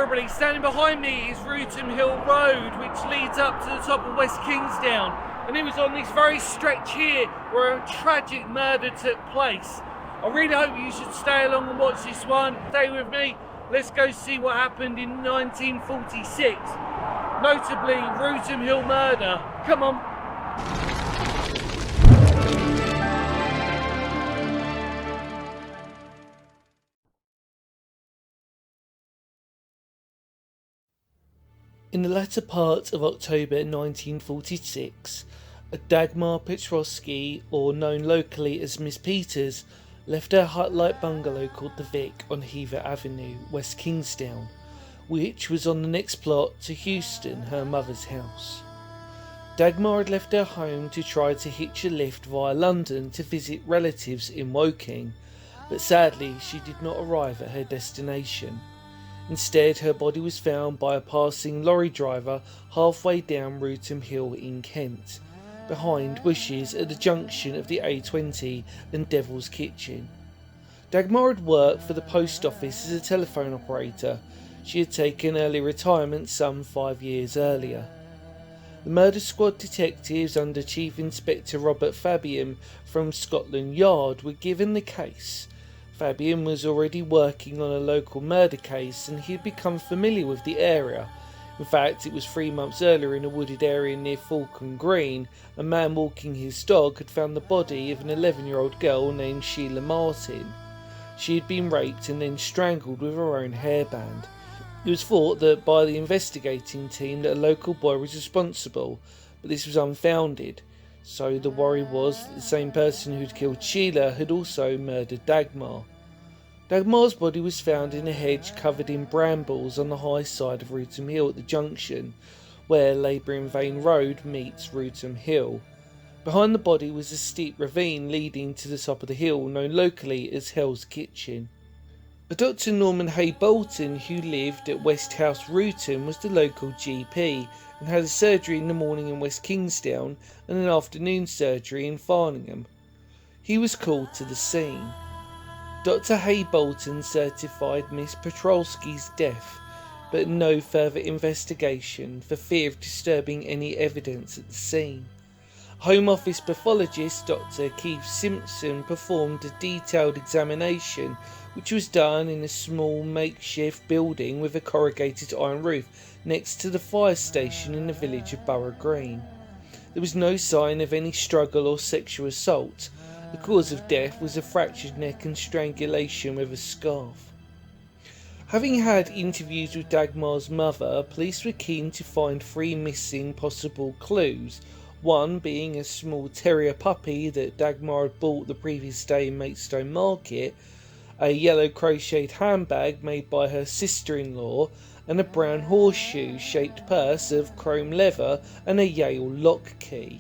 terribly. Standing behind me is Wrotham Hill Road, which leads up to the top of West Kingsdown. And it was on this very stretch here where a tragic murder took place. I really hope you should stay along and watch this one. Stay with me. Let's go see what happened in 1946. Notably, Wrotham Hill murder. Come on. In the latter part of October 1946, a Dagmar Petrovsky, or known locally as Miss Peters, left her hut-like bungalow called the Vic on Hever Avenue, West Kingsdown, which was on the next plot to Houston, her mother's house. Dagmar had left her home to try to hitch a lift via London to visit relatives in Woking, but sadly she did not arrive at her destination. Instead, her body was found by a passing lorry driver halfway down Wrotham Hill in Kent, behind bushes at the junction of the A20 and Devil's Kitchen. Dagmar had worked for the post office as a telephone operator. She had taken early retirement some 5 years earlier. The murder squad detectives under Chief Inspector Robert Fabian from Scotland Yard were given the case. Fabian was already working on a local murder case and he had become familiar with the area. In fact, it was 3 months earlier in a wooded area near Falcon Green, a man walking his dog had found the body of an 11-year-old girl named Sheila Martin. She had been raped and then strangled with her own hairband. It was thought that by the investigating team that a local boy was responsible, but this was unfounded. So the worry was that the same person who'd killed Sheila had also murdered Dagmar. Dagmar's body was found in a hedge covered in brambles on the high side of Wrotham Hill at the junction, where Labour in Vain Road meets Wrotham Hill. Behind the body was a steep ravine leading to the top of the hill, known locally as Hell's Kitchen. A Dr. Norman Hay Bolton, who lived at West House Wrotham, was the local GP and had a surgery in the morning in West Kingsdown and an afternoon surgery in Farningham. He was called to the scene. Dr. Hay Bolton certified Miss Petrovsky's death, but no further investigation for fear of disturbing any evidence at the scene. Home Office pathologist Dr. Keith Simpson performed a detailed examination, which was done in a small makeshift building with a corrugated iron roof next to the fire station in the village of Borough Green. There was no sign of any struggle or sexual assault. The cause of death was a fractured neck and strangulation with a scarf. Having had interviews with Dagmar's mother, police were keen to find 3 missing possible clues, one being a small terrier puppy that Dagmar had bought the previous day in Maidstone Market, a yellow crocheted handbag made by her sister-in-law, and a brown horseshoe-shaped purse of chrome leather and a Yale lock key.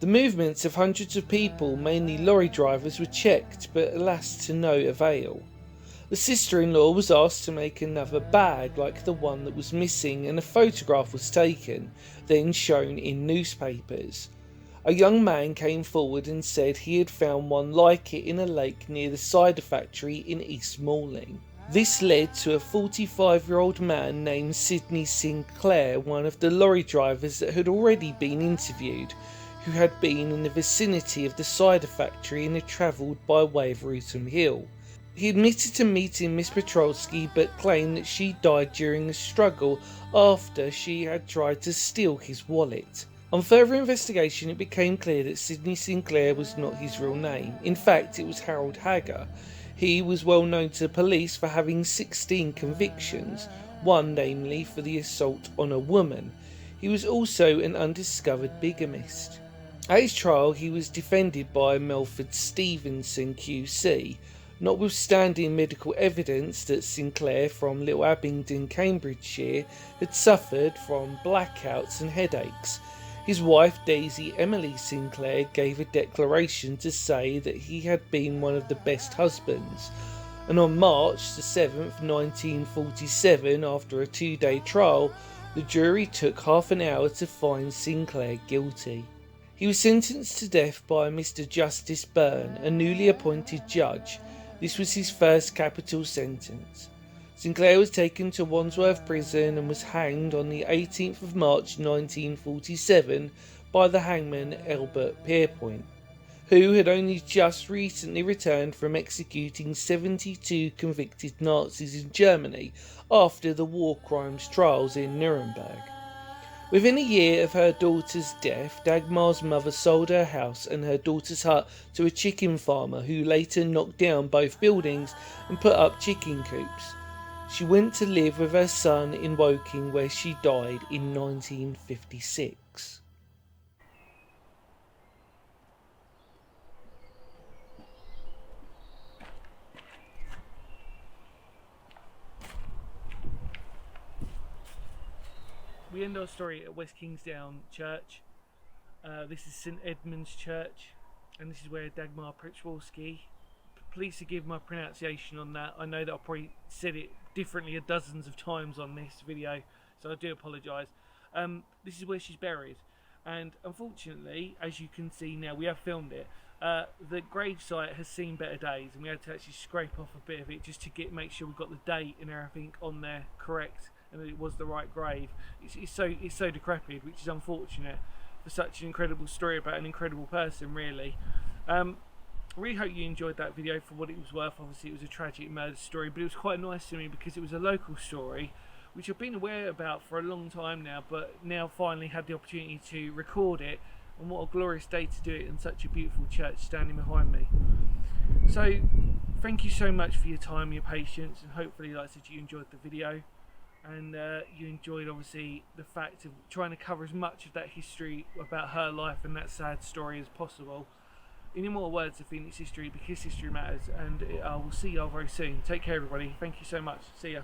The movements of hundreds of people, mainly lorry drivers, were checked, but alas to no avail. The sister-in-law was asked to make another bag like the one that was missing, and a photograph was taken, then shown in newspapers. A young man came forward and said he had found one like it in a lake near the cider factory in East Malling. This led to a 45-year-old man named Sidney Sinclair, one of the lorry drivers that had already been interviewed, who had been in the vicinity of the cider factory and had travelled by way of Wrotham Hill. He admitted to meeting Miss Petrovsky but claimed that she died during a struggle after she had tried to steal his wallet. On further investigation, it became clear that Sidney Sinclair was not his real name. In fact, it was Harold Hagger. He was well known to the police for having 16 convictions, one namely for the assault on a woman. He was also an undiscovered bigamist. At his trial, he was defended by Melford Stevenson QC, notwithstanding medical evidence that Sinclair from Little Abingdon, Cambridgeshire, had suffered from blackouts and headaches. His wife, Daisy Emily Sinclair, gave a declaration to say that he had been one of the best husbands, and on March the 7th, 1947, after a 2-day trial, the jury took half an hour to find Sinclair guilty. He was sentenced to death by Mr. Justice Byrne, a newly appointed judge. This was his first capital sentence. Sinclair was taken to Wandsworth Prison and was hanged on the 18th of March 1947 by the hangman Albert Pierpoint, who had only just recently returned from executing 72 convicted Nazis in Germany after the war crimes trials in Nuremberg. Within a year of her daughter's death, Dagmar's mother sold her house and her daughter's hut to a chicken farmer who later knocked down both buildings and put up chicken coops. She went to live with her son in Woking, where she died in 1956. We end our story at West Kingsdown Church. This is St Edmund's Church, and this is where Dagmar Przeworski. Please forgive my pronunciation on that. I know that I probably said it differently dozens of times on this video, so I do apologise. This is where she's buried, and unfortunately, as you can see now, we have filmed it. The gravesite has seen better days, and we had to actually scrape off a bit of it just to make sure we got the date and everything on there correct, and that it was the right grave. It's so decrepit, which is unfortunate for such an incredible story about an incredible person, really. I really hope you enjoyed that video for what it was worth. Obviously, it was a tragic murder story, but it was quite nice to me because it was a local story, which I've been aware about for a long time now, but now finally had the opportunity to record it, and what a glorious day to do it in such a beautiful church standing behind me. So, thank you so much for your time, your patience, and hopefully, like I said, you enjoyed the video, and you enjoyed, obviously, the fact of trying to cover as much of that history about her life and that sad story as possible. In more words of Phoenix history, because history matters, and I will see you all very soon. Take care, everybody. Thank you so much. See ya.